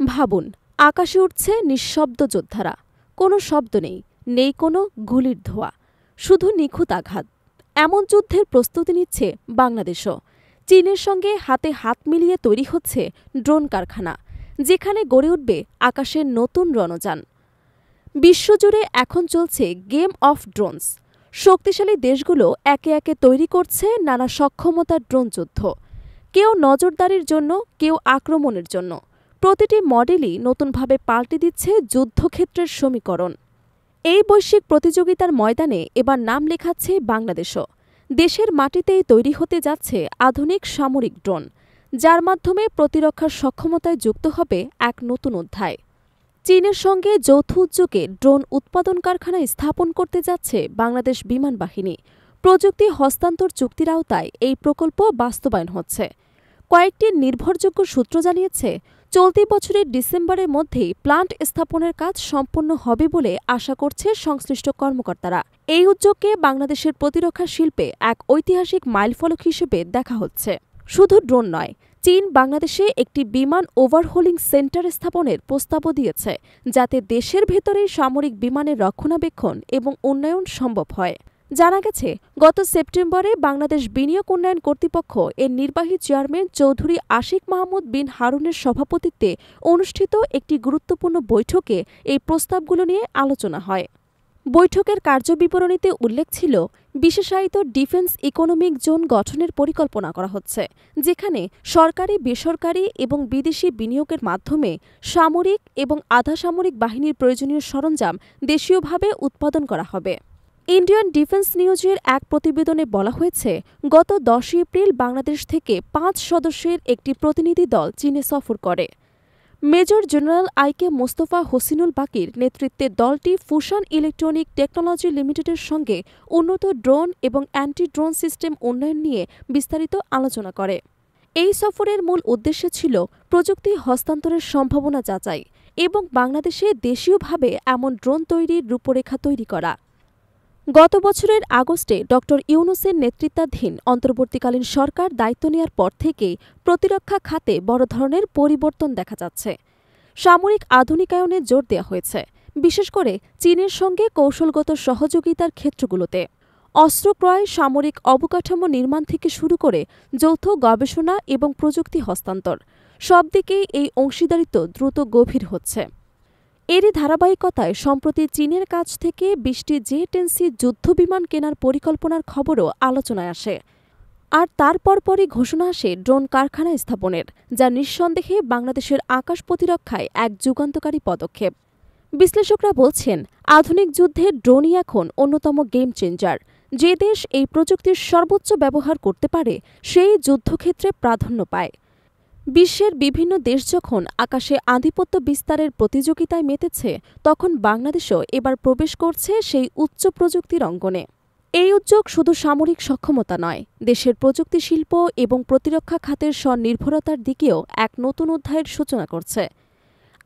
ভাবুন, আকাশে উঠছে নিঃশব্দ যোদ্ধারা। কোনো শব্দ নেই, নেই কোনো গুলির ধোঁয়া, শুধু নিখুঁত আঘাত। এমন যুদ্ধের প্রস্তুতি নিচ্ছে বাংলাদেশও। চীনের সঙ্গে হাতে হাত মিলিয়ে তৈরি হচ্ছে ড্রোন কারখানা, যেখানে গড়ে উঠবে আকাশের নতুন রণযান। বিশ্বজুড়ে এখন চলছে গেম অফ ড্রোনস। শক্তিশালী দেশগুলো একে একে তৈরি করছে নানা সক্ষমতার ড্রোন যুদ্ধ। কেউ নজরদারির জন্য, কেউ আক্রমণের জন্য। প্রতিটি মডেলই নতুনভাবে পাল্টে দিচ্ছে যুদ্ধক্ষেত্রের সমীকরণ। এই বৈশ্বিক প্রতিযোগিতার ময়দানে এবার নাম লেখাচ্ছে বাংলাদেশও। দেশের মাটিতেই তৈরি হতে যাচ্ছে আধুনিক সামরিক ড্রোন, যার মাধ্যমে প্রতিরক্ষার সক্ষমতায় যুক্ত হবে এক নতুন অধ্যায়। চীনের সঙ্গে যৌথ উদ্যোগে ড্রোন উৎপাদন কারখানা স্থাপন করতে যাচ্ছে বাংলাদেশ বিমান বাহিনী। প্রযুক্তি হস্তান্তর চুক্তির আওতায় এই প্রকল্প বাস্তবায়ন হচ্ছে। কয়েকটি নির্ভরযোগ্য সূত্র জানিয়েছে, চলতি বছরের ডিসেম্বরের মধ্যেই প্লান্ট স্থাপনের কাজ সম্পন্ন হবে বলে আশা করছে সংশ্লিষ্ট কর্মকর্তারা। এই উদ্যোগকে বাংলাদেশের প্রতিরক্ষা শিল্পে এক ঐতিহাসিক মাইলফলক হিসেবে দেখা হচ্ছে। শুধু ড্রোন নয়, চীন বাংলাদেশে একটি বিমান ওভারহোলিং সেন্টার স্থাপনের প্রস্তাবও দিয়েছে, যাতে দেশের ভেতরেই সামরিক বিমানের রক্ষণাবেক্ষণ এবং উন্নয়ন সম্ভব হয়। জানা গেছে, গত সেপ্টেম্বরে বাংলাদেশ বিনিয়োগ উন্নয়ন কর্তৃপক্ষ এর নির্বাহী চেয়ারম্যান চৌধুরী আশিক মাহমুদ বিন হারুনের সভাপতিত্বে অনুষ্ঠিত একটি গুরুত্বপূর্ণ বৈঠকে এই প্রস্তাবগুলো নিয়ে আলোচনা হয়। বৈঠকের কার্যবিবরণীতে উল্লেখ ছিল, বিশেষায়িত ডিফেন্স ইকোনমিক জোন গঠনের পরিকল্পনা করা হচ্ছে, যেখানে সরকারি, বেসরকারি এবং বিদেশি বিনিয়োগের মাধ্যমে সামরিক এবং আধাসামরিক বাহিনীর প্রয়োজনীয় সরঞ্জাম দেশীয়ভাবে উৎপাদন করা হবে। ইন্ডিয়ান ডিফেন্স নিউজের এক প্রতিবেদনে বলা হয়েছে, গত 10 এপ্রিল বাংলাদেশ থেকে 5 সদস্যের একটি প্রতিনিধি দল চীনে সফর করে। মেজর জেনারেল আইকে মোস্তফা হোসিনুল বাকির নেতৃত্বে দলটি ফুশন ইলেকট্রনিক টেকনোলজি লিমিটেডের সঙ্গে উন্নত ড্রোন এবং অ্যান্টি ড্রোন সিস্টেম উন্নয়ন নিয়ে বিস্তারিত আলোচনা করে। এই সফরের মূল উদ্দেশ্য ছিল প্রযুক্তি হস্তান্তরের সম্ভাবনা যাচাই এবং বাংলাদেশে দেশীয়ভাবে এমন ড্রোন তৈরির রূপরেখা তৈরি করা। গত বছরের আগস্টে ড. ইউনূসের নেতৃত্বাধীন অন্তর্বর্তীকালীন সরকার দায়িত্ব নেওয়ার পর থেকেই প্রতিরক্ষা খাতে বড় ধরনের পরিবর্তন দেখা যাচ্ছে। সামরিক আধুনিকায়নে জোর দেওয়া হয়েছে, বিশেষ করে চীনের সঙ্গে কৌশলগত সহযোগিতার ক্ষেত্রগুলোতে। অস্ত্র ক্রয়, সামরিক অবকাঠামো নির্মাণ থেকে শুরু করে যৌথ গবেষণা এবং প্রযুক্তি হস্তান্তর, সব দিকেই এই অংশীদারিত্ব দ্রুত গভীর হচ্ছে। এরই ধারাবাহিকতায় সম্প্রতি চীনের কাছ থেকে 20টি জে-10সি যুদ্ধবিমান কেনার পরিকল্পনার খবরও আলোচনায় আসে। আর তার পরপরই ঘোষণা আসে ড্রোন কারখানা স্থাপনের, যা নিঃসন্দেহে বাংলাদেশের আকাশ প্রতিরক্ষায় এক যুগান্তকারী পদক্ষেপ। বিশ্লেষকরা বলছেন, আধুনিক যুদ্ধে ড্রোনই এখন অন্যতম গেম চেঞ্জার। যে দেশ এই প্রযুক্তির সর্বোচ্চ ব্যবহার করতে পারে, সেই যুদ্ধক্ষেত্রে প্রাধান্য পায়। বিশ্বের বিভিন্ন দেশ যখন আকাশে আধিপত্য বিস্তারের প্রতিযোগিতায় মেতেছে, তখন বাংলাদেশও এবার প্রবেশ করছে সেই উচ্চ প্রযুক্তির অঙ্গনে। এই উদ্যোগ শুধু সামরিক সক্ষমতা নয়, দেশের প্রযুক্তি শিল্প এবং প্রতিরক্ষা খাতের স্বনির্ভরতার দিকেও এক নতুন অধ্যায়ের সূচনা করছে।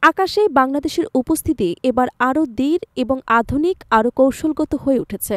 আকাশে বাংলাদেশের উপস্থিতি এবার আরও দৃঢ় এবং আধুনিক, আরও কৌশলগত হয়ে উঠেছে।